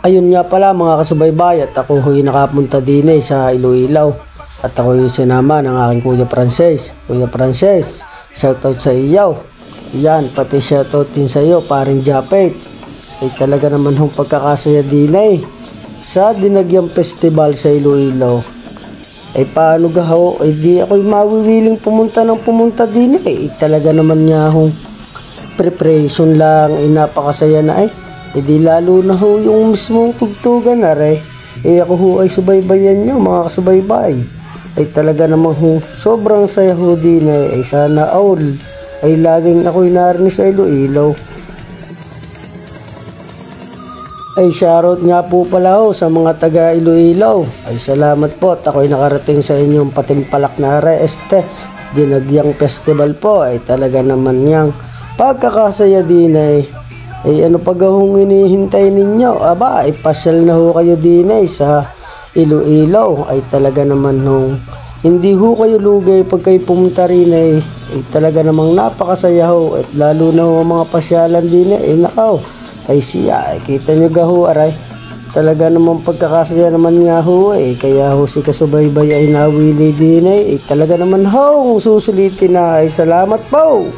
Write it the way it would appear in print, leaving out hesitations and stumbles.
Ayun nga pala mga kasubaybay, at ako ho'y nakapunta din sa Iloilo. At ako yung sinama ng aking Kuya Frances. Kuya Frances, shoutout sa iyo. Yan, pati shoutout din sa iyo, paring Japet. Ay talaga naman hong pagkakasaya din sa Dinagyang Festival sa Iloilo. Ay paano gaho, ay di ako'y mawiwiling pumunta din talaga naman niya hong preparation lang ay napakasaya na di lalo na ho yung mismong tugtugan na ako ho ay subaybayan nyo mga kasubaybay. Ay talaga namang ho sobrang saya ho din ay sana all ay laging ako'y narinig sa Iloilo. Ay shoutout nga po pala ho sa mga taga Iloilo. Ay salamat po at ako'y nakarating sa inyong patimpalak na Dinagyang Festival po. Ay talaga naman yang pagkakasaya din ano pa gahong inihintay ninyo? Aba, ay pasyal na ho kayo din sa Iloilo. Ay talaga naman hong hindi ho kayo lugay pag kayo pumunta rin ay talaga namang napakasaya ho. At lalo na ho mga pasyalan din nakaw. Ay siya, kita nyo gaho aray. Talaga namang pagkakasaya naman nga ho kaya ho si kasubaybay ay nawili din talaga naman ho susulitin na salamat po.